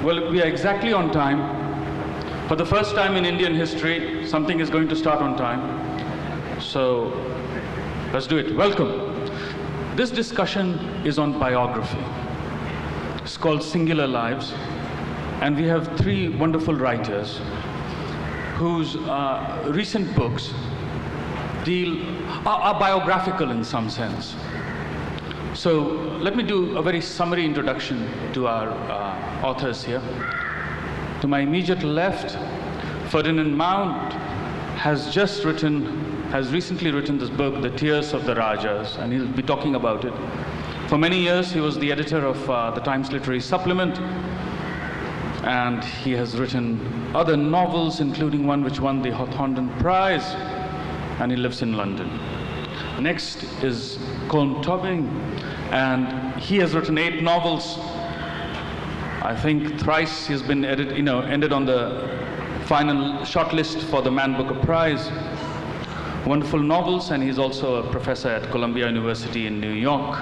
Well, we are exactly on time. For the first time in Indian history, something is going to start on time. So, let's do it. Welcome. This discussion is on biography. It's called Singular Lives. And we have three wonderful writers whose recent books are biographical in some sense. So let me do a very summary introduction to our authors here. To my immediate left, Ferdinand Mount has recently written this book, The Tears of the Rajas, and he'll be talking about it. For many years, he was the editor of the Times Literary Supplement, and he has written other novels, including one which won the Hawthornden Prize, and he lives in London. Next is Colm Toibin, and he has written 8 novels. I think thrice he's been ended on the final shortlist for the Man Booker Prize. Wonderful novels, and he's also a professor at Columbia University in New York.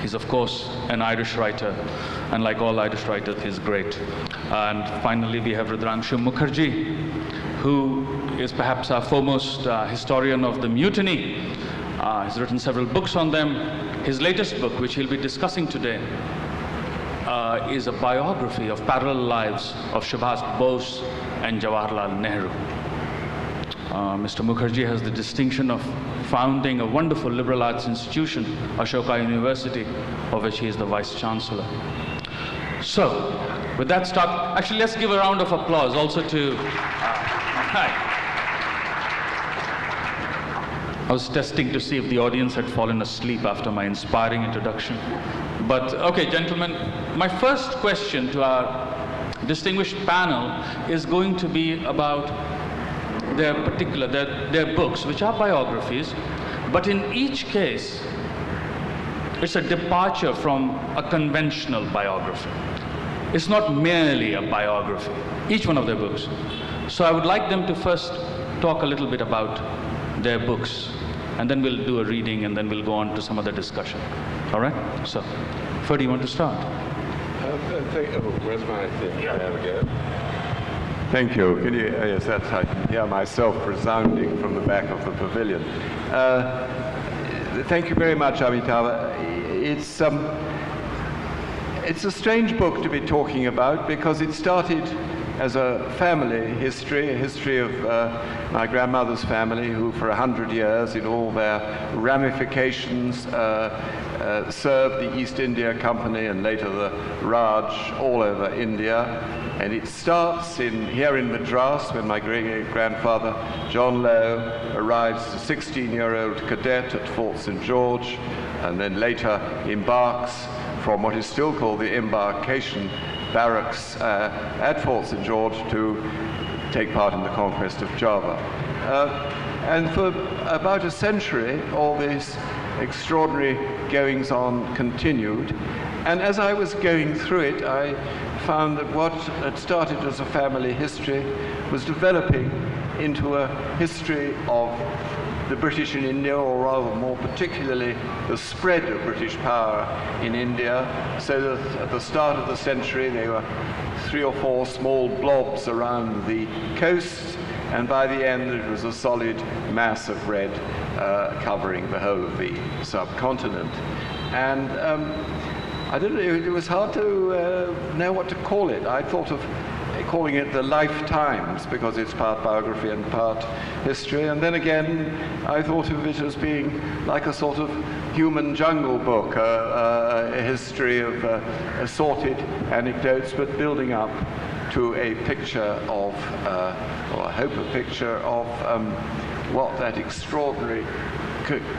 He's of course an Irish writer, and like all Irish writers, he's great. And finally we have Rudrangshu Mukherjee, who is perhaps our foremost historian of the mutiny. He's written several books on them. His latest book, which he'll be discussing today, is a biography of parallel lives of Subhash Bose and Jawaharlal Nehru. Mr. Mukherjee has the distinction of founding a wonderful liberal arts institution, Ashoka University, of which he is the Vice Chancellor. So, with that start, actually let's give a round of applause also to... Hi. I was testing to see if the audience had fallen asleep after my inspiring introduction. But, okay, gentlemen, my first question to our distinguished panel is going to be about their books, which are biographies, but in each case, it's a departure from a conventional biography. It's not merely a biography, each one of their books. So I would like them to first talk a little bit about their books, and then we'll do a reading, and then we'll go on to some other discussion. All right? So, Ferdy, you want to start? Where's my thing? I have a go. Thank you. Can you, yes, that's, I can hear myself resounding from the back of the pavilion. Thank you very much, Amitava. It's a strange book to be talking about because it started as a family history, a history of my grandmother's family, who for 100 years, in all their ramifications, served the East India Company and later the Raj all over India. And it starts here in Madras when my great-grandfather, John Lowe, arrives as a 16-year-old cadet at Fort St. George, and then later embarks from what is still called the embarkation barracks at Fort St. George to take part in the conquest of Java. And for about a century, all these extraordinary goings-on continued. And as I was going through it, I found that what had started as a family history was developing into a history of the British in India, or rather more particularly the spread of British power in India, so that at the start of the century there were 3 or 4 small blobs around the coast, and by the end it was a solid mass of red covering the whole of the subcontinent. And I don't know, it was hard to know what to call it. I thought of calling it the Lifetimes because it's part biography and part history. And then again, I thought of it as being like a sort of human jungle book, a history of assorted anecdotes, but building up to a picture of, or I hope a picture of what that extraordinary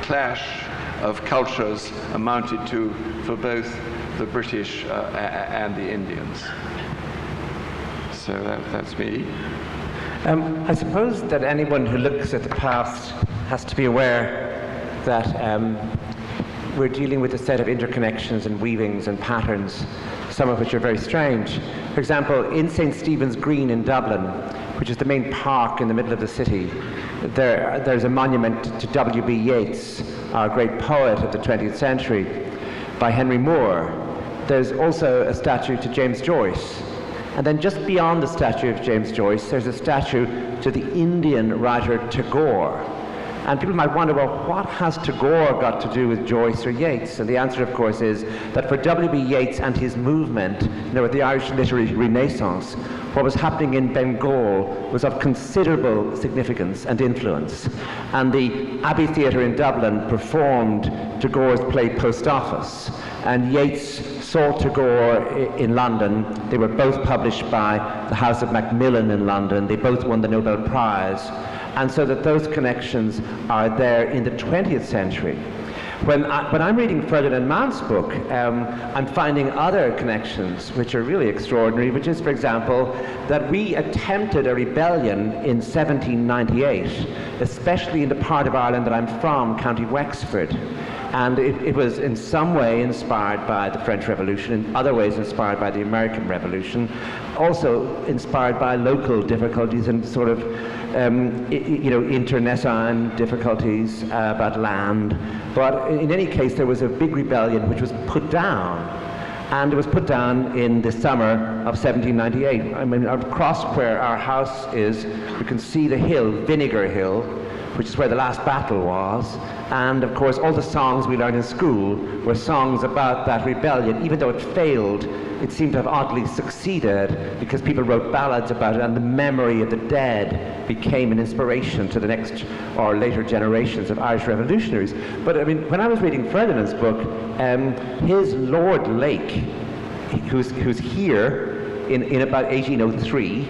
clash of cultures amounted to for both the British and the Indians. So that's me. I suppose that anyone who looks at the past has to be aware that we're dealing with a set of interconnections and weavings and patterns, some of which are very strange. For example, in St. Stephen's Green in Dublin, which is the main park in the middle of the city, there's a monument to W.B. Yeats, our great poet of the 20th century, by Henry Moore. there's also a statue to James Joyce. And then just beyond the statue of James Joyce, there's a statue to the Indian writer Tagore. And people might wonder, well, what has Tagore got to do with Joyce or Yeats? And the answer, of course, is that for W.B. Yeats and his movement, with the Irish literary renaissance, what was happening in Bengal was of considerable significance and influence. And the Abbey Theatre in Dublin performed Tagore's play Post Office. And Yeats saw Tagore in London. They were both published by the House of Macmillan in London. They both won the Nobel Prize. And so that those connections are there in the 20th century. When I'm reading Ferdinand Mount's book, I'm finding other connections which are really extraordinary, which is, for example, that we attempted a rebellion in 1798, especially in the part of Ireland that I'm from, County Wexford. And it was in some way inspired by the French Revolution, in other ways inspired by the American Revolution, also inspired by local difficulties and sort of internecine difficulties about land. But in any case, there was a big rebellion which was put down. And it was put down in the summer of 1798. I mean, across where our house is, you can see the hill, Vinegar Hill, which is where the last battle was. And of course, all the songs we learned in school were songs about that rebellion. Even though it failed, it seemed to have oddly succeeded because people wrote ballads about it, and the memory of the dead became an inspiration to the next or later generations of Irish revolutionaries. But I mean, when I was reading Ferdinand's book, his Lord Lake, who's here in about 1803,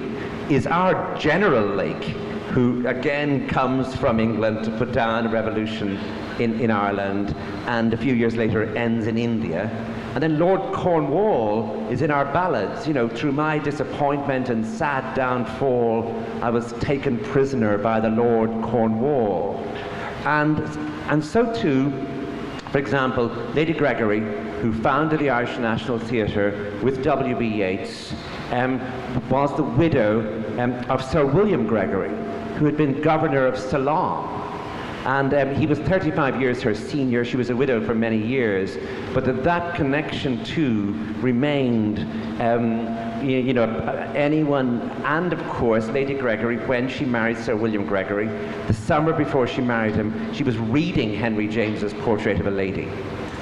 is our General Lake, who again comes from England to put down a revolution in Ireland, and a few years later ends in India. And then Lord Cornwall is in our ballads. Through my disappointment and sad downfall, I was taken prisoner by the Lord Cornwall. And so too, for example, Lady Gregory, who founded the Irish National Theatre with W.B. Yeats, was the widow of Sir William Gregory, who had been governor of Ceylon. And he was 35 years her senior. She was a widow for many years. But that connection too remained, anyone, and of course Lady Gregory, when she married Sir William Gregory, the summer before she married him, she was reading Henry James's Portrait of a Lady.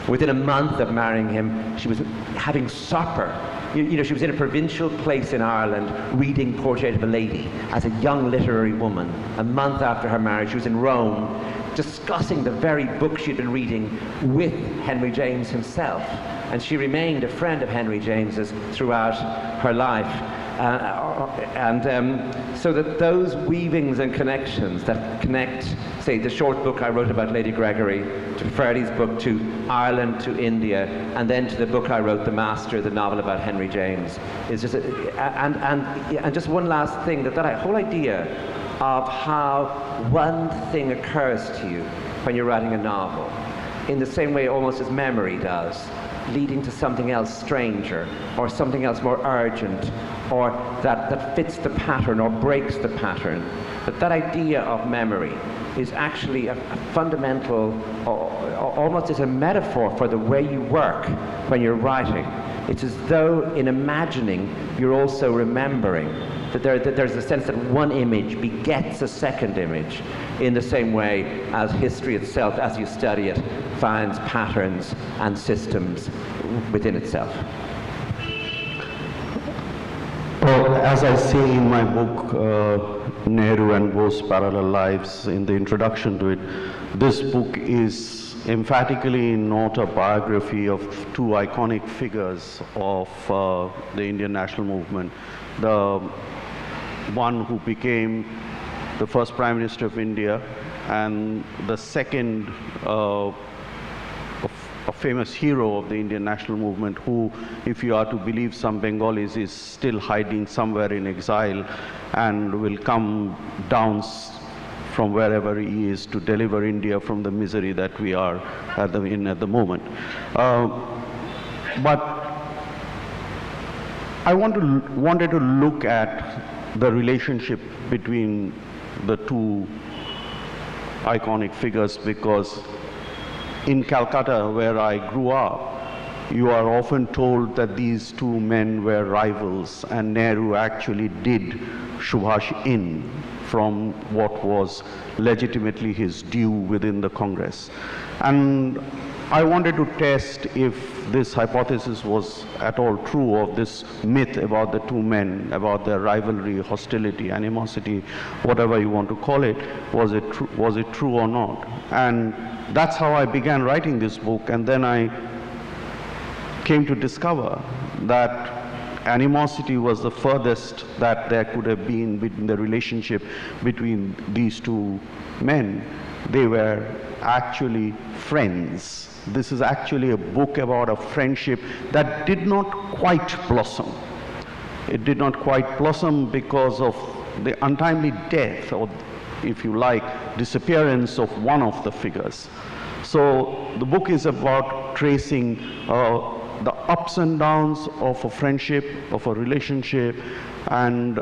Within a month of marrying him, she was having supper. She was in a provincial place in Ireland reading Portrait of a Lady as a young literary woman. A month after her marriage, she was in Rome discussing the very book she'd been reading with Henry James himself. And she remained a friend of Henry James's throughout her life. So that those weavings and connections that connect, say, the short book I wrote about Lady Gregory, to Ferdy's book, to Ireland, to India, and then to the book I wrote, The Master, the novel about Henry James, is just and just one last thing, that whole idea of how one thing occurs to you when you're writing a novel, in the same way almost as memory does, leading to something else stranger, or something else more urgent, or that fits the pattern or breaks the pattern. That idea of memory is actually a fundamental, almost as a metaphor for the way you work when you're writing. It's as though in imagining, you're also remembering. That there's a sense that one image begets a second image, in the same way as history itself, as you study it, finds patterns and systems within itself. Well, as I say in my book, Nehru and Bose Parallel Lives, in the introduction to it, this book is emphatically not a biography of two iconic figures of the Indian national movement. The one who became the first Prime Minister of India, and the second a famous hero of the Indian national movement, who, if you are to believe some Bengalis, is still hiding somewhere in exile and will come down from wherever he is to deliver India from the misery that we are at the moment. But I wanted to look at the relationship between the two iconic figures, because in Calcutta, where I grew up, you are often told that these two men were rivals, and Nehru actually did Subhash in from what was legitimately his due within the Congress. And I wanted to test if this hypothesis was at all true, of this myth about the two men, about their rivalry, hostility, animosity, whatever you want to call it, was it true or not? And that's how I began writing this book, and then I came to discover that animosity was the furthest that there could have been between the relationship between these two men. They were actually friends. This is actually a book about a friendship that did not quite blossom. It did not quite blossom because of the untimely death, or if you like, disappearance of one of the figures. So the book is about tracing the ups and downs of a friendship, of a relationship, and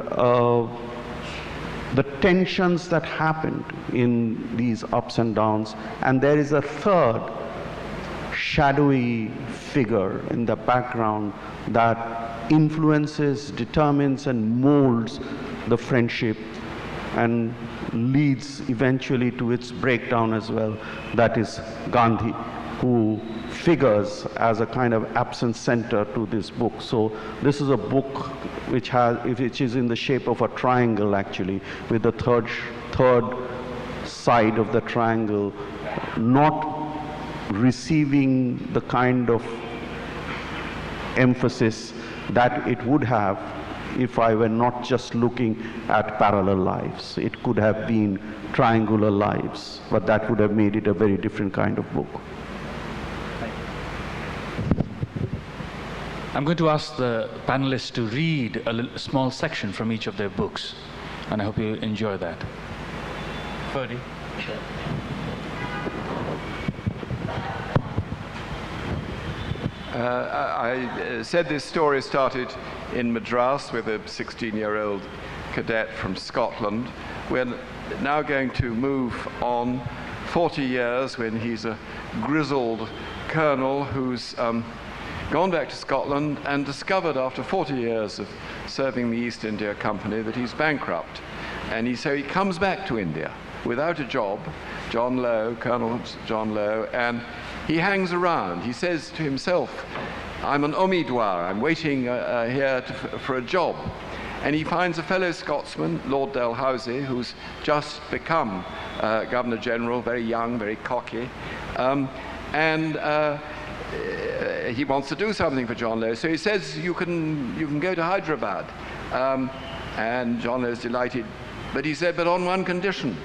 the tensions that happened in these ups and downs. And there is a third shadowy figure in the background that influences, determines, and molds the friendship and leads eventually to its breakdown as well. That is Gandhi, who figures as a kind of absent center to this book. So this is a book which is in the shape of a triangle, actually, with the third side of the triangle not receiving the kind of emphasis that it would have if I were not just looking at parallel lives. It could have been triangular lives, but that would have made it a very different kind of book. I'm going to ask the panelists to read a small section from each of their books, and I hope you enjoy that. Ferdy. I said this story started in Madras with a 16-year-old cadet from Scotland. We're now going to move on 40 years when he's a grizzled colonel who's gone back to Scotland and discovered after 40 years of serving the East India Company that he's bankrupt. And so he comes back to India without a job, John Lowe, Colonel John Lowe, and he hangs around. He says to himself, I'm an Umidwar, I'm waiting here for a job. And he finds a fellow Scotsman, Lord Dalhousie, who's just become Governor General, very young, very cocky, and he wants to do something for John Lowe. So he says, you can go to Hyderabad. And John Lowe's delighted. But he said, but on one condition,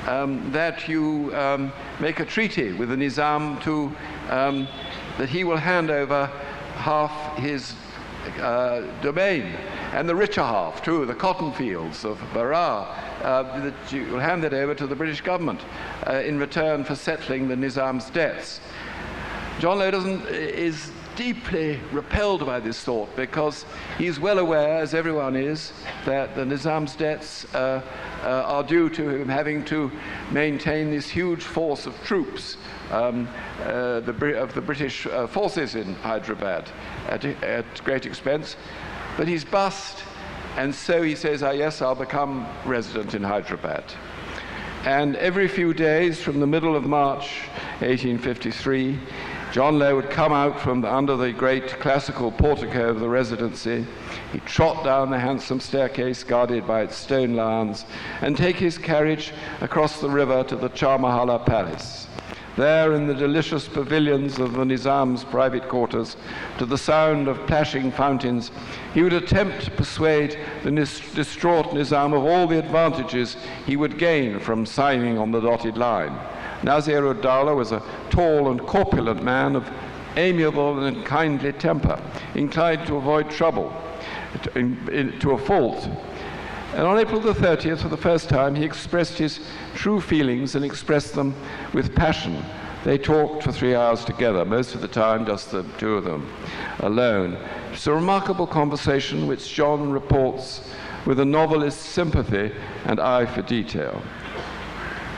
that you make a treaty with the Nizam that he will hand over half his domain, and the richer half too, the cotton fields of Berar, that you will hand it over to the British government in return for settling the Nizam's debts. John Lowe is deeply repelled by this thought, because he's well aware, as everyone is, that the Nizam's debts are due to him having to maintain this huge force of troops of the British forces in Hyderabad at great expense. But he's bust, and so he says, yes, I'll become resident in Hyderabad. And every few days from the middle of March 1853, John Lowe would come out from under the great classical portico of the residency. He'd trot down the handsome staircase guarded by its stone lions and take his carriage across the river to the Charmahala Palace. There, in the delicious pavilions of the Nizam's private quarters, to the sound of plashing fountains, he would attempt to persuade the distraught Nizam of all the advantages he would gain from signing on the dotted line. Nazir-ud-Dawla was a tall and corpulent man of amiable and kindly temper, inclined to avoid trouble, to a fault. And on April the 30th, for the first time, he expressed his true feelings and expressed them with passion. They talked for 3 hours together, most of the time just the two of them alone. It's a remarkable conversation which John reports with a novelist's sympathy and eye for detail.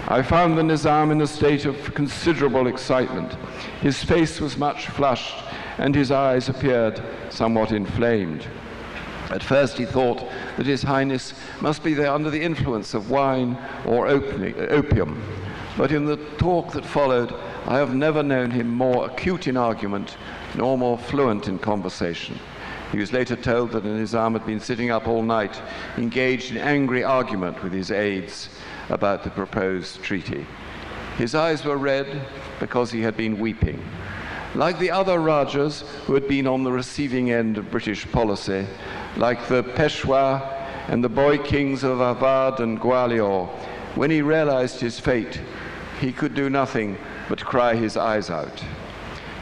I found the Nizam in a state of considerable excitement. His face was much flushed, and his eyes appeared somewhat inflamed. At first he thought that His Highness must be there under the influence of wine or opium, but in the talk that followed, I have never known him more acute in argument nor more fluent in conversation. He was later told that an Nizam had been sitting up all night, engaged in angry argument with his aides about the proposed treaty. His eyes were red because he had been weeping. Like the other Rajas who had been on the receiving end of British policy, like the Peshwa and the boy kings of Awadh and Gwalior, when he realized his fate, he could do nothing but cry his eyes out.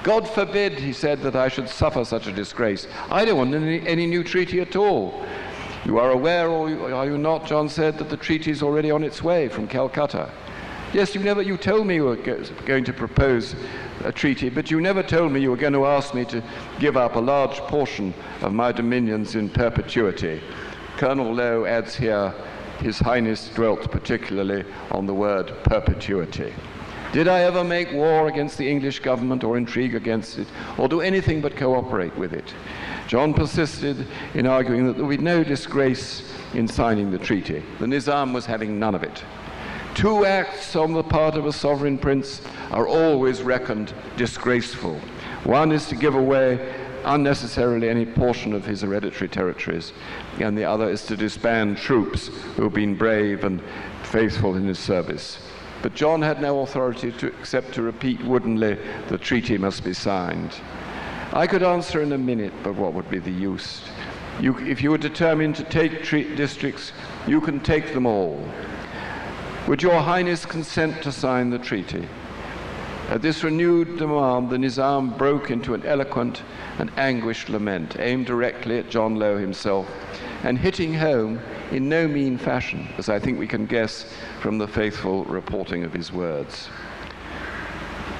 God forbid, he said, that I should suffer such a disgrace. I don't want any new treaty at all. You are aware, or are you not, John said, that the treaty is already on its way from Calcutta. Yes, you told me you were going to propose a treaty, but you never told me you were going to ask me to give up a large portion of my dominions in perpetuity. Colonel Lowe adds here, His Highness dwelt particularly on the word perpetuity. Did I ever make war against the English government or intrigue against it, or do anything but cooperate with it? John persisted in arguing that there would be no disgrace in signing the treaty. The Nizam was having none of it. 2 acts on the part of a sovereign prince are always reckoned disgraceful. One is to give away unnecessarily any portion of his hereditary territories, and the other is to disband troops who have been brave and faithful in his service. But John had no authority except to repeat woodenly, the treaty must be signed. I could answer in a minute, but what would be the use? If you were determined to take districts, you can take them all. Would your Highness consent to sign the treaty? At this renewed demand, the Nizam broke into an eloquent and anguished lament, aimed directly at John Lowe himself, and hitting home in no mean fashion, as I think we can guess from the faithful reporting of his words.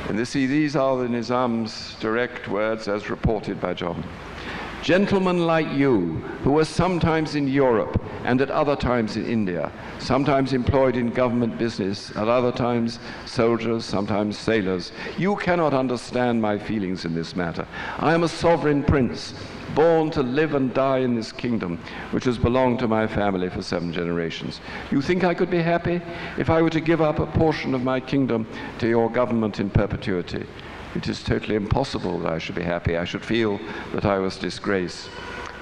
And these are the Nizam's direct words as reported by John. Gentlemen like you, who were sometimes in Europe and at other times in India, sometimes employed in government business, at other times soldiers, sometimes sailors, you cannot understand my feelings in this matter. I am a sovereign prince, born to live and die in this kingdom, which has belonged to my family for 7 generations. You think I could be happy if I were to give up a portion of my kingdom to your government in perpetuity? It is totally impossible that I should be happy. I should feel that I was disgraced.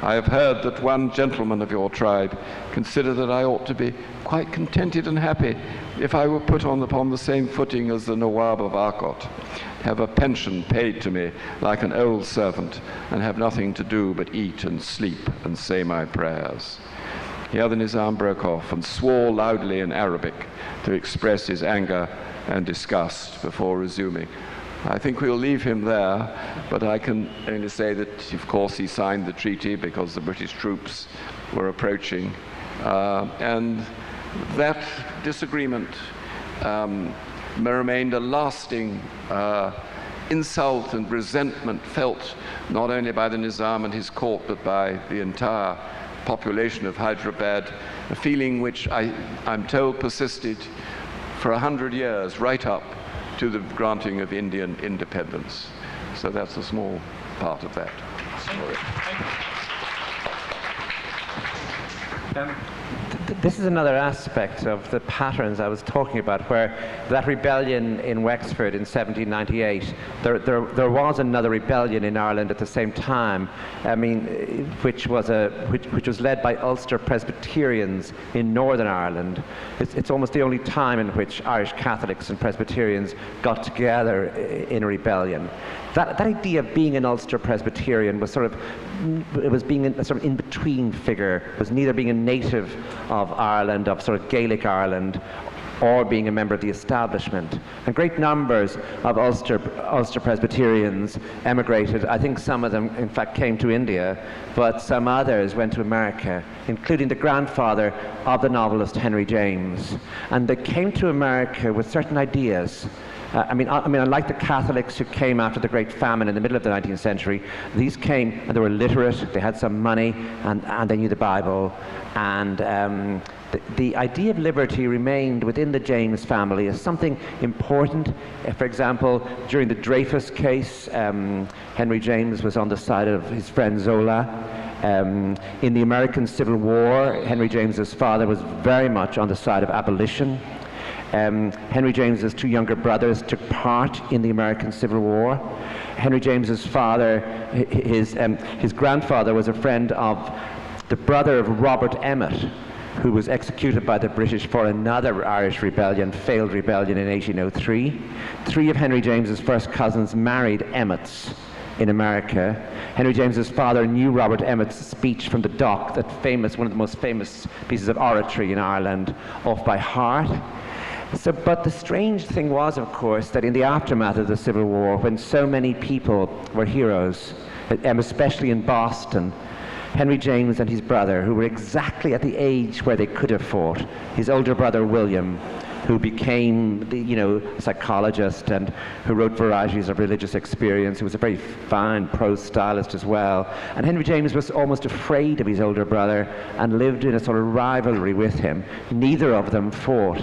I have heard that one gentleman of your tribe considered that I ought to be quite contented and happy if I were put upon the same footing as the Nawab of Arcot, have a pension paid to me like an old servant, and have nothing to do but eat and sleep and say my prayers. Here the Nizam broke off and swore loudly in Arabic to express his anger and disgust before resuming. I think we'll leave him there, but I can only say that, of course, he signed the treaty because the British troops were approaching. And that disagreement remained a lasting insult and resentment felt not only by the Nizam and his court, but by the entire population of Hyderabad, a feeling which I'm told persisted for 100 years, right up to the granting of Indian independence. So that's a small part of that story. This is another aspect of the patterns I was talking about, where that rebellion in Wexford in 1798, there was another rebellion in Ireland at the same time, which was led by Ulster Presbyterians in Northern Ireland. It's almost the only time in which Irish Catholics and Presbyterians got together in a rebellion. That idea of being an Ulster Presbyterian was being a sort of in-between figure, was neither being a native of Ireland, of sort of Gaelic Ireland, or being a member of the establishment. And great numbers of Ulster Presbyterians emigrated. I think some of them, in fact, came to India, but some others went to America, including the grandfather of the novelist Henry James. And they came to America with certain ideas. Unlike the Catholics who came after the Great Famine in the middle of the 19th century, these came and they were literate, they had some money, and they knew the Bible, and the idea of liberty remained within the James family as something important. For example, during the Dreyfus case, Henry James was on the side of his friend Zola. In the American Civil War, Henry James's father was very much on the side of abolition. Henry James's two younger brothers took part in the American Civil War. Henry James's father, his grandfather was a friend of the brother of Robert Emmet, who was executed by the British for another Irish rebellion, failed rebellion in 1803. Three of Henry James's first cousins married Emmets in America. Henry James's father knew Robert Emmet's speech from the dock, that famous, one of the most famous pieces of oratory in Ireland, off by heart. But the strange thing was, of course, that in the aftermath of the Civil War, when so many people were heroes, especially in Boston, Henry James and his brother, who were exactly at the age where they could have fought, his older brother William, who became a psychologist and who wrote varieties of religious experience, who was a very fine prose stylist as well. And Henry James was almost afraid of his older brother and lived in a sort of rivalry with him. Neither of them fought.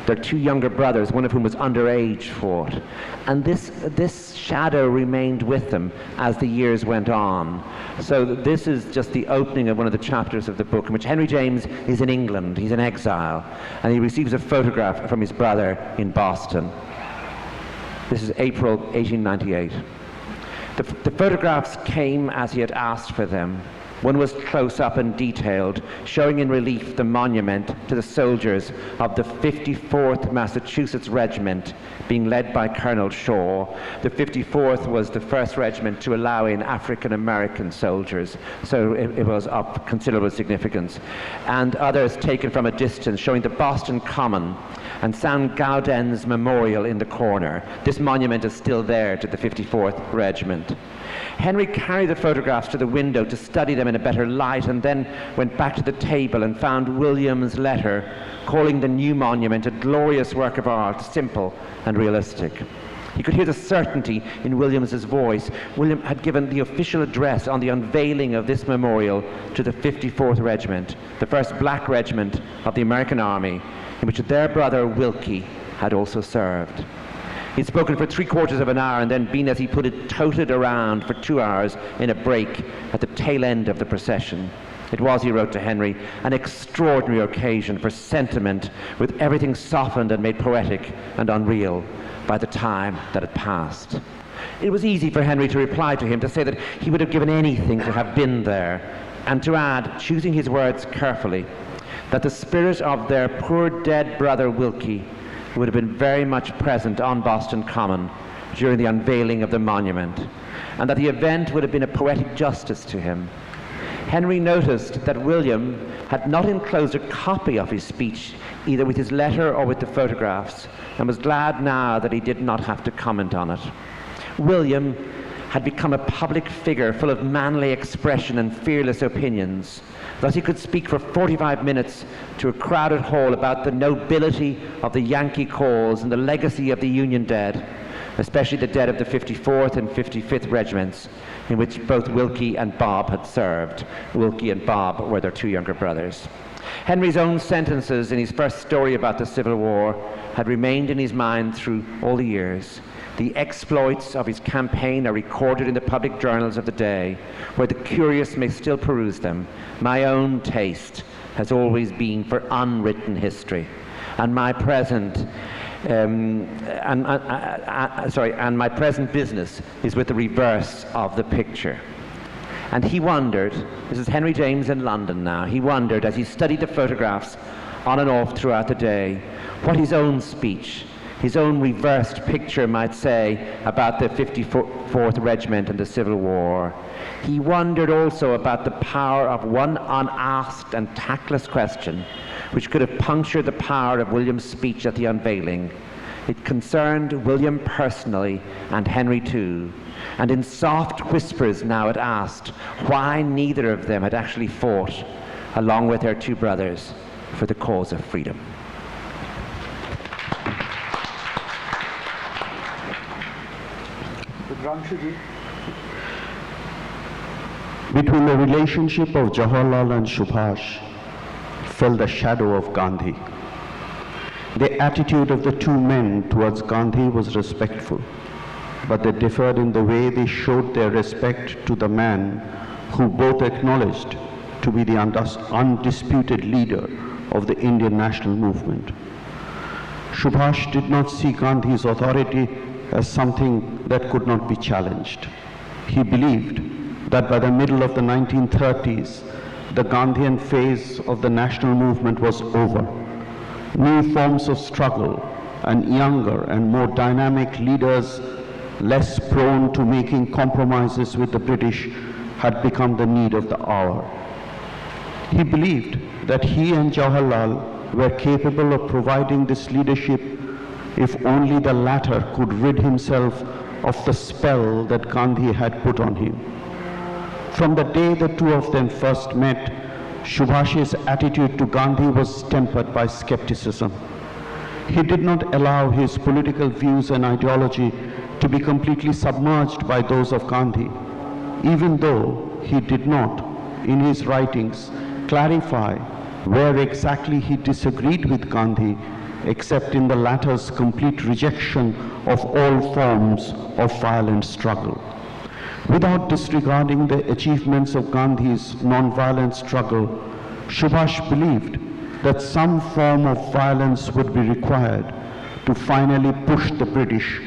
Their two younger brothers, one of whom was underage, fought. And this shadow remained with them as the years went on. So this is just the opening of one of the chapters of the book in which Henry James is in England. He's in exile. And he receives a photograph from his brother in Boston. This is April 1898. The photographs came as he had asked for them. One was close up and detailed, showing in relief the monument to the soldiers of the 54th Massachusetts Regiment, being led by Colonel Shaw. The 54th was the first regiment to allow in African American soldiers, so it was of considerable significance. And others taken from a distance, showing the Boston Common and St. Gaudens's Memorial in the corner. This monument is still there to the 54th Regiment. Henry carried the photographs to the window to study them in a better light, and then went back to the table and found William's letter calling the new monument a glorious work of art, simple and realistic. You could hear the certainty in William's voice. William had given the official address on the unveiling of this memorial to the 54th Regiment, the first black regiment of the American Army, in which their brother Wilkie had also served. He'd spoken for 3/4 of an hour and then been, as he put it, toted around for 2 hours in a break at the tail end of the procession. It was, he wrote to Henry, an extraordinary occasion for sentiment, with everything softened and made poetic and unreal by the time that had passed. It was easy for Henry to reply to him, to say that he would have given anything to have been there, and to add, choosing his words carefully, that the spirit of their poor dead brother Wilkie would have been very much present on Boston Common during the unveiling of the monument, and that the event would have been a poetic justice to him. Henry noticed that William had not enclosed a copy of his speech, either with his letter or with the photographs, and was glad now that he did not have to comment on it. William had become a public figure full of manly expression and fearless opinions. Thus he could speak for 45 minutes to a crowded hall about the nobility of the Yankee cause and the legacy of the Union dead, especially the dead of the 54th and 55th Regiments, in which both Wilkie and Bob had served. Wilkie and Bob were their two younger brothers. Henry's own sentences in his first story about the Civil War had remained in his mind through all the years. The exploits of his campaign are recorded in the public journals of the day, where the curious may still peruse them. My own taste has always been for unwritten history, and my present my present business is with the reverse of the picture. And he wondered, this is Henry James in London now, he wondered as he studied the photographs on and off throughout the day, what his own speech, his own reversed picture might say about the 54th Regiment and the Civil War. He wondered also about the power of one unasked and tactless question, which could have punctured the power of William's speech at the unveiling. It concerned William personally, and Henry too, and in soft whispers now it asked why neither of them had actually fought, along with their two brothers, for the cause of freedom. Between the relationship of Jawaharlal and Subhash, fell the shadow of Gandhi. The attitude of the two men towards Gandhi was respectful, but they differed in the way they showed their respect to the man who both acknowledged to be the undisputed leader of the Indian national movement. Subhash did not see Gandhi's authority as something that could not be challenged. He believed that by the middle of the 1930s, the Gandhian phase of the national movement was over. New forms of struggle and younger and more dynamic leaders, less prone to making compromises with the British, had become the need of the hour. He believed that he and Jawaharlal were capable of providing this leadership if only the latter could rid himself of the spell that Gandhi had put on him. From the day the two of them first met, Subhash's attitude to Gandhi was tempered by skepticism. He did not allow his political views and ideology to be completely submerged by those of Gandhi, even though he did not, in his writings, clarify where exactly he disagreed with Gandhi, except in the latter's complete rejection of all forms of violent struggle. Without disregarding the achievements of Gandhi's non-violent struggle, Subhash believed that some form of violence would be required to finally push the British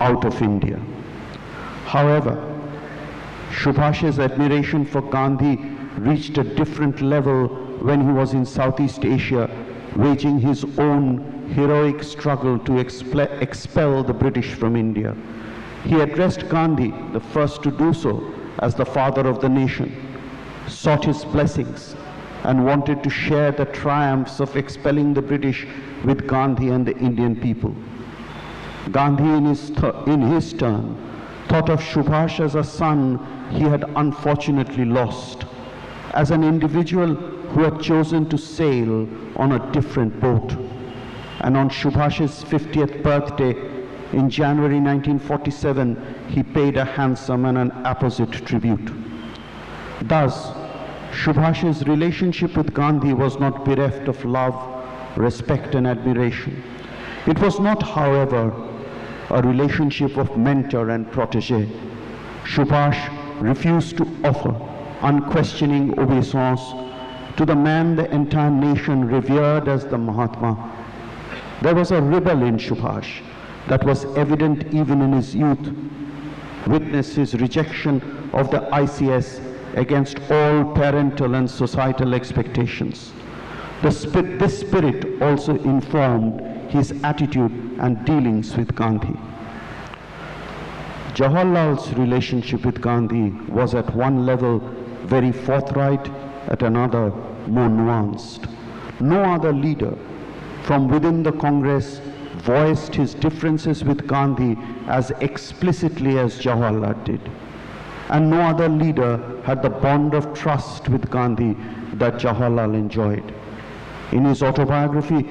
out of India. However, Subhash's admiration for Gandhi reached a different level when he was in Southeast Asia, waging his own heroic struggle to expel the British from India. He addressed Gandhi, the first to do so, as the father of the nation, sought his blessings, and wanted to share the triumphs of expelling the British with Gandhi and the Indian people. Gandhi, in his turn, thought of Subhash as a son he had unfortunately lost, as an individual who had chosen to sail on a different boat. And on Subhash's 50th birthday, in January 1947, he paid a handsome and an apposite tribute. Thus, Subhash's relationship with Gandhi was not bereft of love, respect, and admiration. It was not, however, a relationship of mentor and protege. Subhash refused to offer unquestioning obeisance to the man the entire nation revered as the Mahatma. There was a rebel in Subhash that was evident even in his youth. Witness his rejection of the ICS against all parental and societal expectations. This spirit also informed his attitude and dealings with Gandhi. Jawaharlal's relationship with Gandhi was at one level very forthright, at another more nuanced. No other leader from within the Congress voiced his differences with Gandhi as explicitly as Jawaharlal did. And no other leader had the bond of trust with Gandhi that Jawaharlal enjoyed. In his autobiography,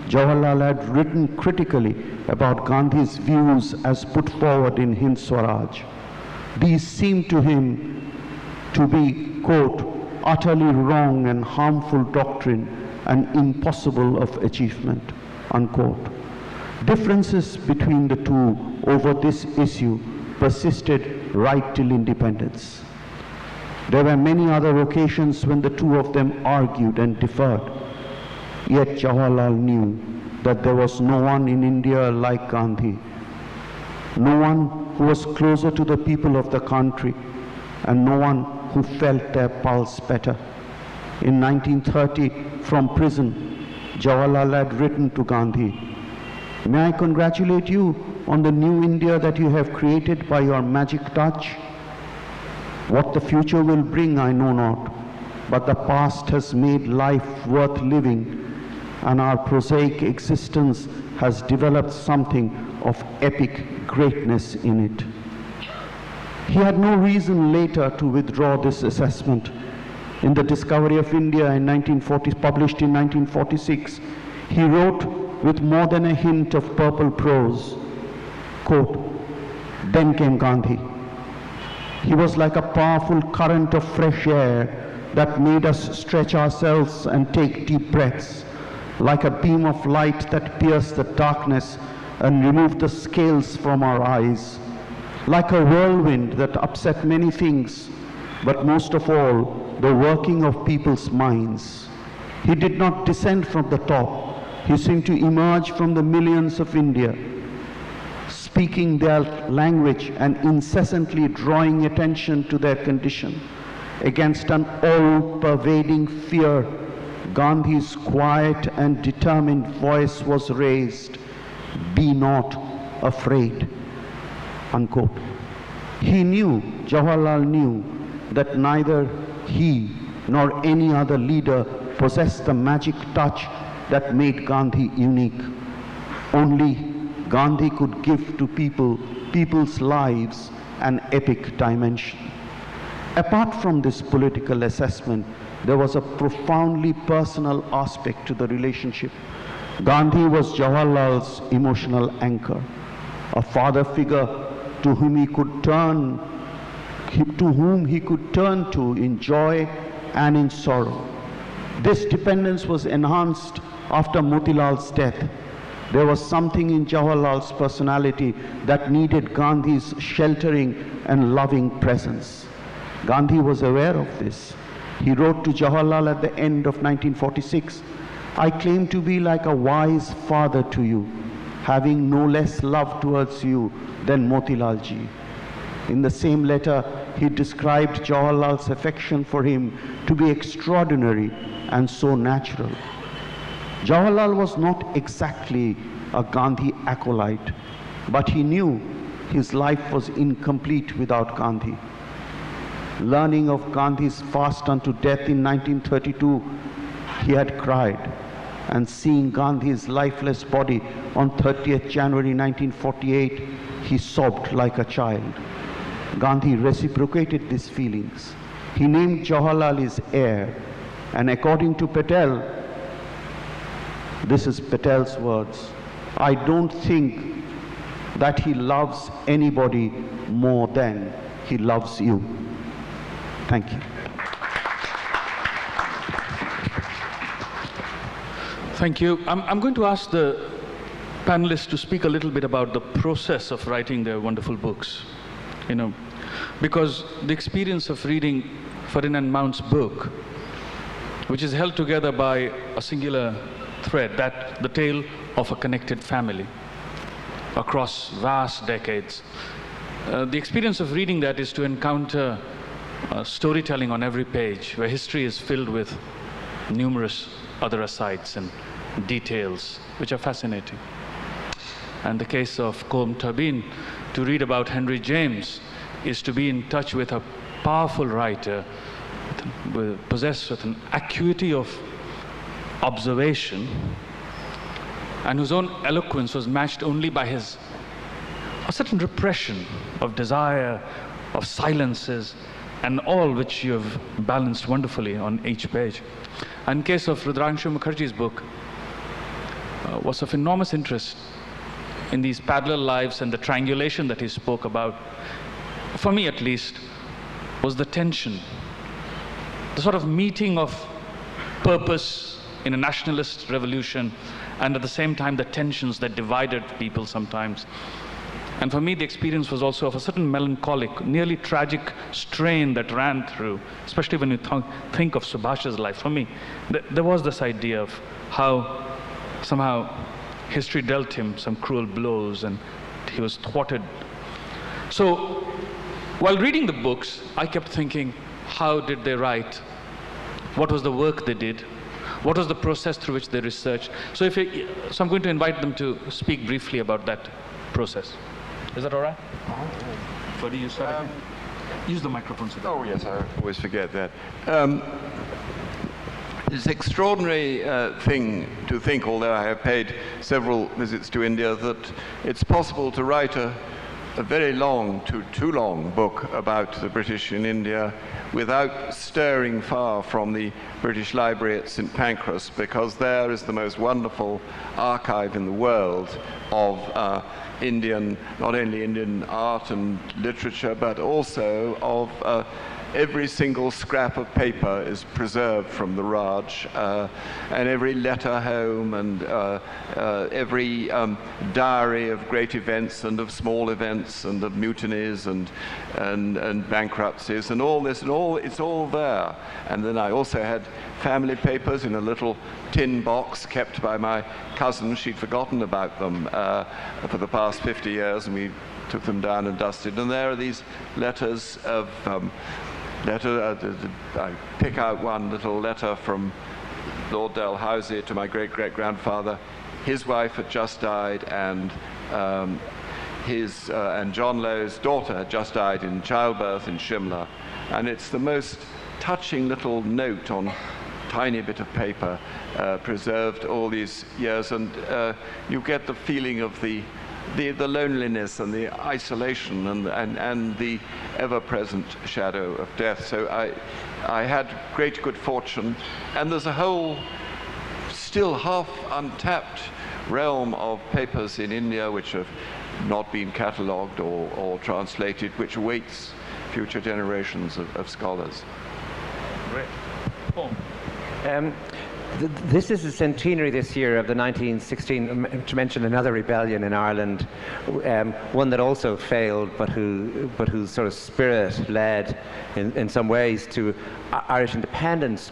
Jawaharlal had written critically about Gandhi's views as put forward in Hind Swaraj. These seemed to him to be, quote, utterly wrong and harmful doctrine and impossible of achievement, unquote. Differences between the two over this issue persisted right till independence. There were many other occasions when the two of them argued and differed. Yet Jawaharlal knew that there was no one in India like Gandhi, no one who was closer to the people of the country, and no one who felt their pulse better. In 1930, from prison, Jawaharlal had written to Gandhi, "May I congratulate you on the new India that you have created by your magic touch? What the future will bring, I know not, but the past has made life worth living, and our prosaic existence has developed something of epic greatness in it." He had no reason later to withdraw this assessment. In The Discovery of India published in 1946, he wrote with more than a hint of purple prose, quote, "Then came Gandhi. He was like a powerful current of fresh air that made us stretch ourselves and take deep breaths, like a beam of light that pierced the darkness and removed the scales from our eyes, like a whirlwind that upset many things, but most of all, the working of people's minds. He did not descend from the top. He seemed to emerge from the millions of India, speaking their language and incessantly drawing attention to their condition. Against an all-pervading fear, Gandhi's quiet and determined voice was raised, "Be not afraid," unquote. He knew, Jawaharlal knew, that neither he nor any other leader possessed the magic touch that made Gandhi unique. Only Gandhi could give to people's lives, an epic dimension. Apart from this political assessment, there was a profoundly personal aspect to the relationship. Gandhi was Jawaharlal's emotional anchor, a father figure to whom he could turn to in joy and in sorrow. This dependence was enhanced after Motilal's death. There was something in Jawaharlal's personality that needed Gandhi's sheltering and loving presence. Gandhi was aware of this. He wrote to Jawaharlal at the end of 1946, "I claim to be like a wise father to you, having no less love towards you than Motilal ji." In the same letter, he described Jawaharlal's affection for him to be extraordinary and so natural. Jawaharlal was not exactly a Gandhi acolyte, but he knew his life was incomplete without Gandhi. Learning of Gandhi's fast unto death in 1932, he had cried, and seeing Gandhi's lifeless body on 30th January 1948, he sobbed like a child. Gandhi reciprocated these feelings. He named Jawaharlal his heir, and according to Patel, this is Patel's words, "I don't think that he loves anybody more than he loves you." Thank you. Thank you. I'm going to ask the panelists to speak a little bit about the process of writing their wonderful books. Because the experience of reading Ferdinand Mount's book, which is held together by a singular thread, that the tale of a connected family across vast decades. The experience of reading that is to encounter storytelling on every page, where history is filled with numerous other asides and details, which are fascinating. And the case of Colm Toibin, to read about Henry James, is to be in touch with a powerful writer, possessed with an acuity of observation, and whose own eloquence was matched only by a certain repression of desire, of silences, and all which you have balanced wonderfully on each page. And in case of Rudrangshu Mukherjee's book, was of enormous interest in these parallel lives, and the triangulation that he spoke about, for me at least, was the tension, the sort of meeting of purpose in a nationalist revolution, and at the same time the tensions that divided people sometimes. And for me, the experience was also of a certain melancholic, nearly tragic strain that ran through, especially when you think of Subhash's life. For me, there was this idea of how somehow history dealt him some cruel blows and he was thwarted. So while reading the books, I kept thinking, how did they write? What was the work they did? What was the process through which they researched? So I'm going to invite them to speak briefly about that process. Is that all right? Where do you start? Use the microphone. Oh, yes, I always forget that. It's an extraordinary thing to think, although I have paid several visits to India, that it's possible to write a very long, too long book about the British in India without stirring far from the British Library at St. Pancras, because there is the most wonderful archive in the world of Indian, not only Indian art and literature, but also of every single scrap of paper is preserved from the Raj, and every letter home, and every diary of great events and of small events and of mutinies and bankruptcies and all this, and it's all there. And then I also had family papers in a little tin box kept by my cousin. She'd forgotten about them for the past 50 years, and we took them down and dusted. And there are these letters of I pick out one little letter from Lord Dalhousie to my great-great-grandfather. His wife had just died, and John Lowe's daughter had just died in childbirth in Shimla. And it's the most touching little note on a tiny bit of paper, preserved all these years, and you get the feeling of the loneliness and the isolation and the ever-present shadow of death. So I had great good fortune, and there's a whole still half untapped realm of papers in India which have not been catalogued or translated, which awaits future generations of scholars. Great. Paul. This is the centenary this year of the 1916, to mention another rebellion in Ireland, one that also failed, but whose sort of spirit led in some ways to Irish independence.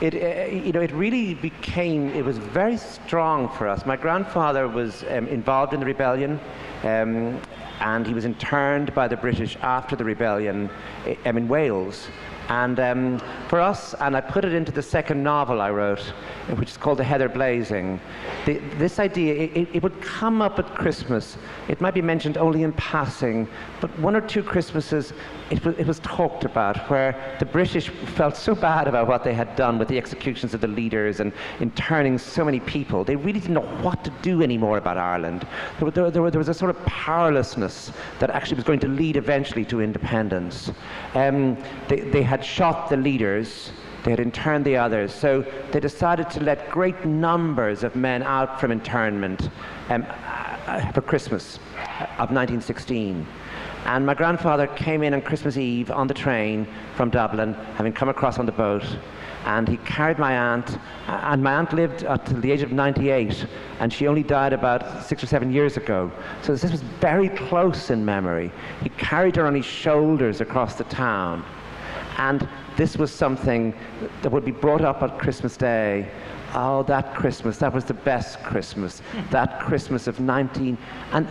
It really became, it was very strong for us. My grandfather was involved in the rebellion, and he was interned by the British after the rebellion in Wales. And for us, and I put it into the second novel I wrote, which is called The Heather Blazing, this idea, it would come up at Christmas. It might be mentioned only in passing, but one or two Christmases it was talked about, where the British felt so bad about what they had done with the executions of the leaders and interning so many people. They really didn't know what to do anymore about Ireland. There was a sort of powerlessness that actually was going to lead eventually to independence. They had shot the leaders, they had interned the others, so they decided to let great numbers of men out from internment for Christmas of 1916. And my grandfather came in on Christmas Eve on the train from Dublin, having come across on the boat, and he carried my aunt, and my aunt lived until the age of 98, and she only died about 6 or 7 years ago. So this was very close in memory. He carried her on his shoulders across the town. And this was something that would be brought up on Christmas Day. Oh, that Christmas, that was the best Christmas. That Christmas of 19, and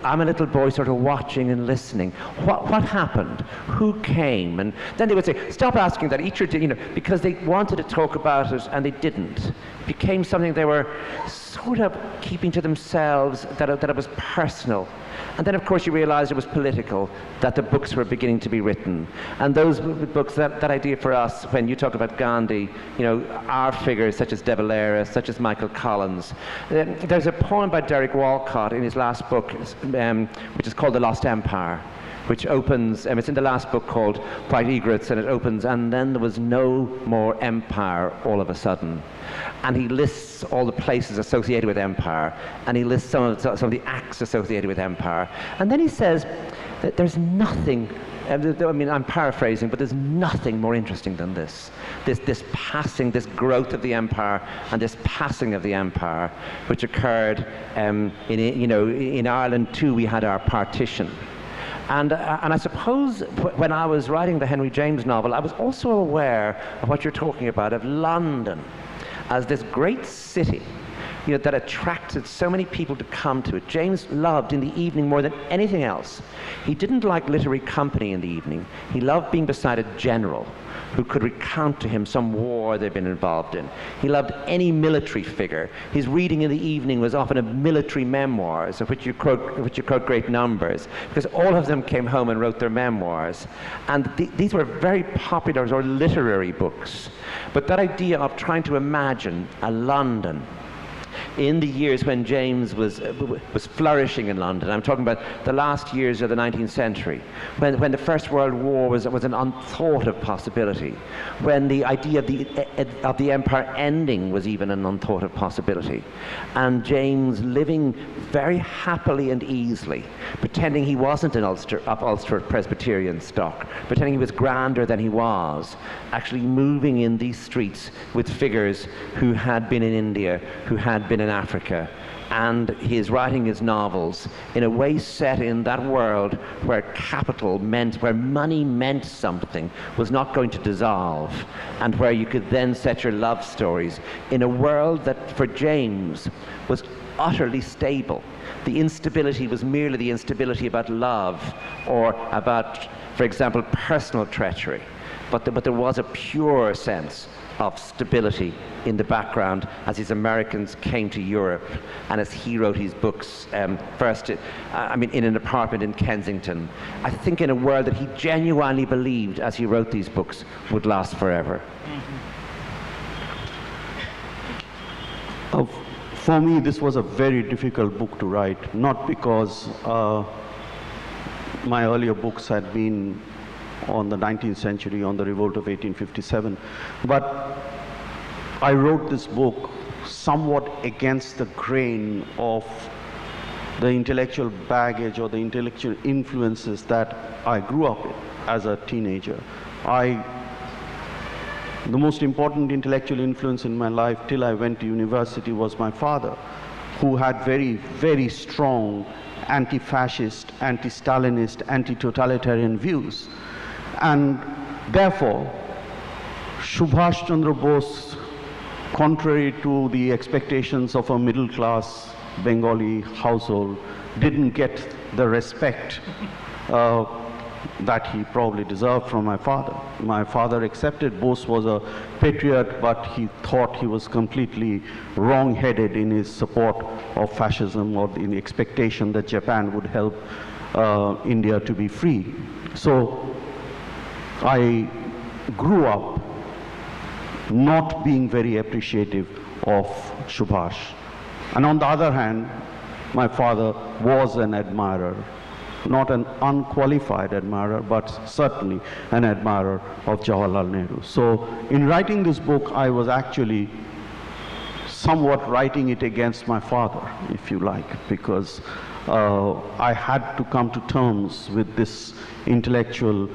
I'm a little boy sort of watching and listening. What happened? Who came? And then they would say, stop asking that, eat your dinner, because they wanted to talk about it and they didn't. It became something they were sort of keeping to themselves, that it was personal. And then, of course, you realized it was political, that the books were beginning to be written. And those books, that idea for us, when you talk about Gandhi, our figures such as De Valera, such as Michael Collins. There's a poem by Derek Walcott in his last book, which is called The Lost Empire, which opens, it's in the last book called White Egrets, and it opens, and then there was no more empire all of a sudden. And he lists all the places associated with empire, and he lists some of the acts associated with empire. And then he says that there's nothing, I'm paraphrasing, but there's nothing more interesting than this passing, this growth of the empire, and this passing of the empire, which occurred in Ireland too. We had our partition. And I suppose when I was writing the Henry James novel, I was also aware of what you're talking about, of London as this great city, that attracted so many people to come to it. James loved in the evening more than anything else. He didn't like literary company in the evening. He loved being beside a general who could recount to him some war they'd been involved in. He loved any military figure. His reading in the evening was often of military memoirs, of which you quote great numbers, because all of them came home and wrote their memoirs. And these were very popular or literary books. But that idea of trying to imagine a London in the years when James was flourishing in London. I'm talking about the last years of the 19th century, when the First World War was an unthought of possibility, when the idea of the empire ending was even an unthought of possibility, and James living very happily and easily, pretending he wasn't an Ulster Presbyterian stock, pretending he was grander than he was, actually moving in these streets with figures who had been in India, who had been in Africa, and he is writing his novels in a way set in that world where capital meant, where money meant something, was not going to dissolve, and where you could then set your love stories in a world that for James was utterly stable. The instability was merely the instability about love or about, for example, personal treachery, but there was a pure sense of stability in the background as these Americans came to Europe and as he wrote his books, first in an apartment in Kensington, I think in a world that he genuinely believed as he wrote these books would last forever. For me, this was a very difficult book to write, not because my earlier books had been on the 19th century, on the revolt of 1857, but I wrote this book somewhat against the grain of the intellectual baggage or the intellectual influences that I grew up with as a teenager. The most important intellectual influence in my life till I went to university was my father, who had very, very strong anti-fascist, anti-Stalinist, anti-totalitarian views. And therefore, Subhash Chandra Bose, contrary to the expectations of a middle-class Bengali household, didn't get the respect that he probably deserved from my father. My father accepted Bose was a patriot, but he thought he was completely wrong-headed in his support of fascism or in the expectation that Japan would help India to be free. So I grew up not being very appreciative of Subhash. And on the other hand, my father was an admirer, not an unqualified admirer, but certainly an admirer of Jawaharlal Nehru. So in writing this book, I was actually somewhat writing it against my father, if you like, because I had to come to terms with this intellectual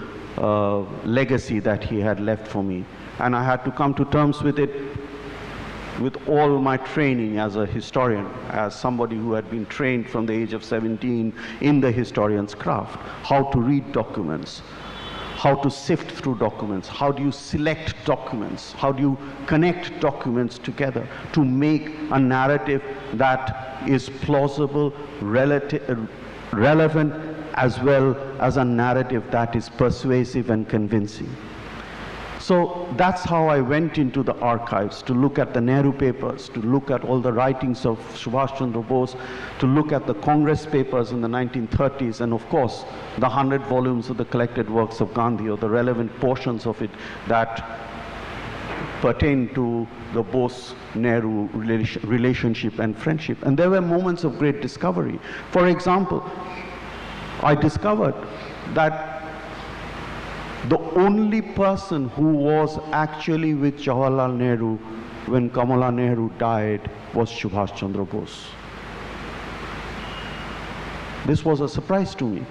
legacy that he had left for me. And I had to come to terms with it with all my training as a historian, as somebody who had been trained from the age of 17 in the historian's craft, how to read documents, how to sift through documents, how do you select documents, how do you connect documents together to make a narrative that is plausible, relevant, as well as a narrative that is persuasive and convincing. So that's how I went into the archives, to look at the Nehru papers, to look at all the writings of Subhash Chandra Bose, to look at the Congress papers in the 1930s, and of course, the 100 volumes of the collected works of Gandhi, or the relevant portions of it that pertain to the Bose-Nehru relationship and friendship. And there were moments of great discovery. For example, I discovered that the only person who was actually with Jawaharlal Nehru when Kamala Nehru died was Subhash Chandra Bose. This was a surprise to me,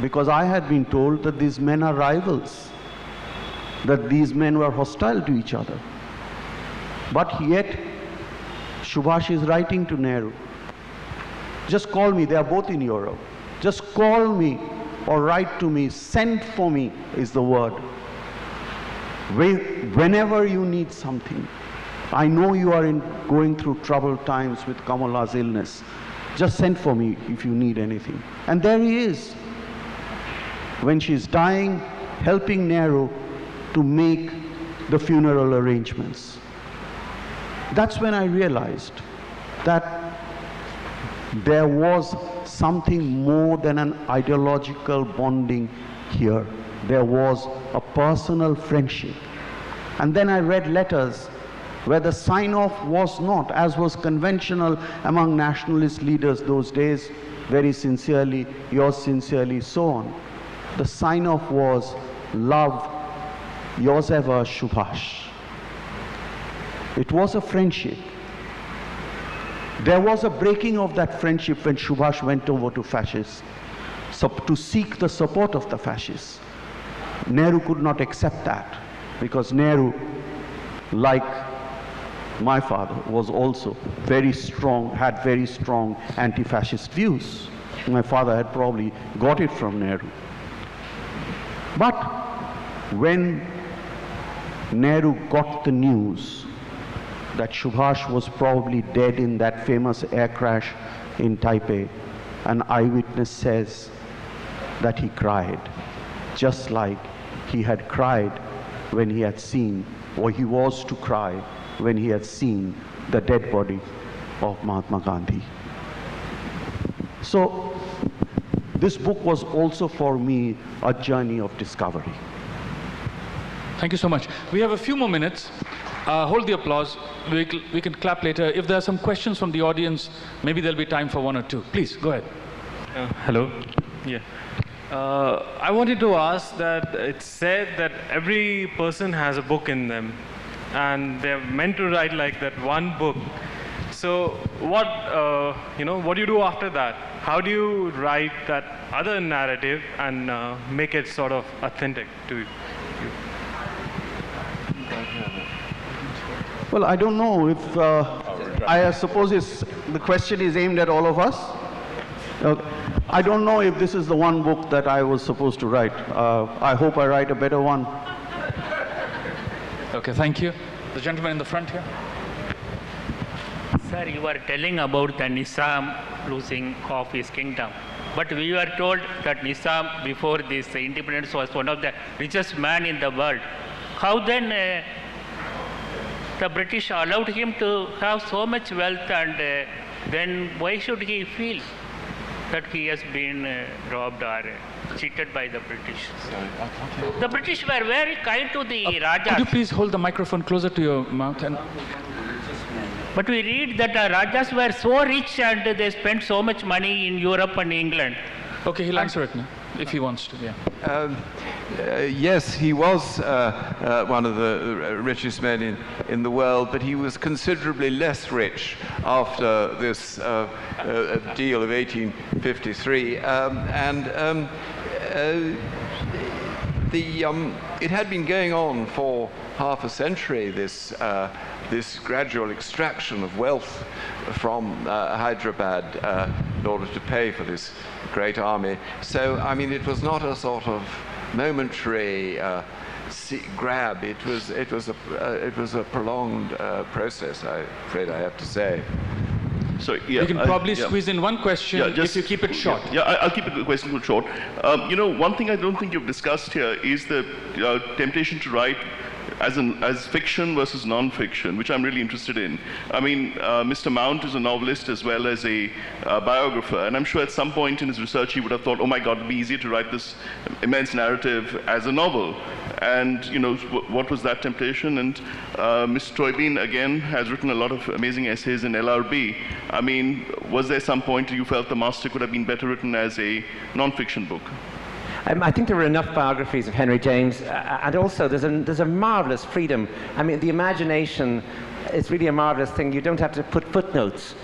because I had been told that these men are rivals, that these men were hostile to each other. But yet, Subhash is writing to Nehru, just call me, they are both in Europe. Just call me or write to me, send for me is the word. Whenever you need something, I know you are going through troubled times with Kamala's illness, just send for me if you need anything. And there he is, when she's dying, helping Nehru to make the funeral arrangements. That's when I realized that there was something more than an ideological bonding here. There was a personal friendship. And then I read letters where the sign-off was not, as was conventional among nationalist leaders those days, very sincerely, yours sincerely, so on. The sign-off was, love, yours ever, Subhash. It was a friendship. There was a breaking of that friendship when Subhash went over to fascists, to seek the support of the fascists. Nehru could not accept that, because Nehru, like my father, was also very strong, had very strong anti-fascist views. My father had probably got it from Nehru. But when Nehru got the news that Subhash was probably dead in that famous air crash in Taipei, an eyewitness says that he cried, just like he had cried when he had seen, or he was to cry when he had seen the dead body of Mahatma Gandhi. So this book was also for me a journey of discovery. Thank you so much. We have a few more minutes. Hold the applause. We can clap later. If there are some questions from the audience, maybe there'll be time for one or two. Please, go ahead. Hello. Yeah. I wanted to ask that it's said that every person has a book in them, and they're meant to write like that one book. So what what do you do after that? How do you write that other narrative and make it sort of authentic to you? Well, I don't know if, I suppose the question is aimed at all of us. I don't know if this is the one book that I was supposed to write. I hope I write a better one. Okay, thank you. The gentleman in the front here. Sir, you were telling about the Nizam losing of his kingdom. But we were told that Nizam, before this independence, was one of the richest men in the world. How then the British allowed him to have so much wealth, and then why should he feel that he has been robbed or cheated by the British? The British were very kind to the Rajas. Could you please hold the microphone closer to your mouth? But we read that the Rajas were so rich and they spent so much money in Europe and England. Okay, he'll answer it now, if he wants to, yeah. Yes, he was one of the richest men in the world, but he was considerably less rich after this deal of 1853. It had been going on for half a century, this gradual extraction of wealth from Hyderabad in order to pay for this great army. So, I mean, it was not a sort of momentary grab. It was a prolonged process, I'm afraid I have to say. So, yeah, you can probably squeeze in one question if you keep it short. Yeah, I'll keep the question short. One thing I don't think you've discussed here is the temptation to write as fiction versus non-fiction, which I'm really interested in. I mean, Mr. Mount is a novelist as well as a biographer, and I'm sure at some point in his research he would have thought, oh my God, it'd be easier to write this immense narrative as a novel. And, what was that temptation? And Mr. Toibin, again, has written a lot of amazing essays in LRB. I mean, was there some point you felt The Master could have been better written as a non-fiction book? I think there were enough biographies of Henry James, and also there's a marvelous freedom. I mean, the imagination is really a marvelous thing. You don't have to put footnotes,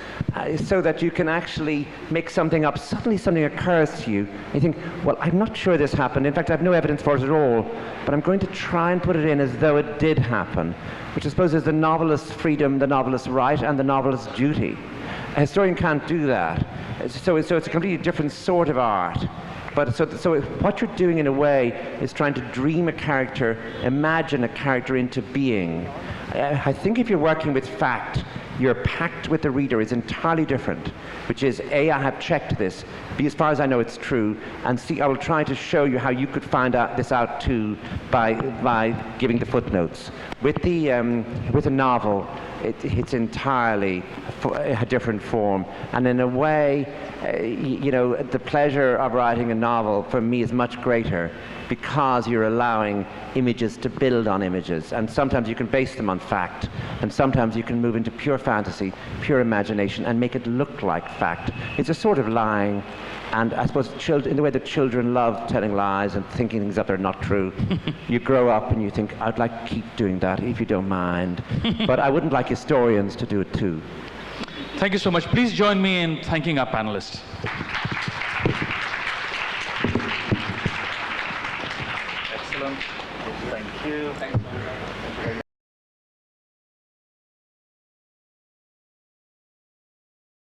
so that you can actually make something up. Suddenly something occurs to you. You think, well, I'm not sure this happened. In fact, I have no evidence for it at all, but I'm going to try and put it in as though it did happen, which I suppose is the novelist's freedom, the novelist's right, and the novelist's duty. A historian can't do that. So it's a completely different sort of art. But so what you're doing in a way is trying to dream a character, imagine a character into being. I think if you're working with fact, your pact with the reader is entirely different, which is, A, I have checked this, B, as far as I know it's true, and C, I will try to show you how you could find this out too by giving the footnotes. With a novel, it's entirely a different form. And in a way, the pleasure of writing a novel for me is much greater because you're allowing images to build on images. And sometimes you can base them on fact, and sometimes you can move into pure fantasy, pure imagination, and make it look like fact. It's a sort of lying. And I suppose in the way that children love telling lies and thinking things that are not true, you grow up and you think, I'd like to keep doing that if you don't mind. But I wouldn't like historians to do it too. Thank you so much. Please join me in thanking our panelists. Excellent. Thank you. Thanks.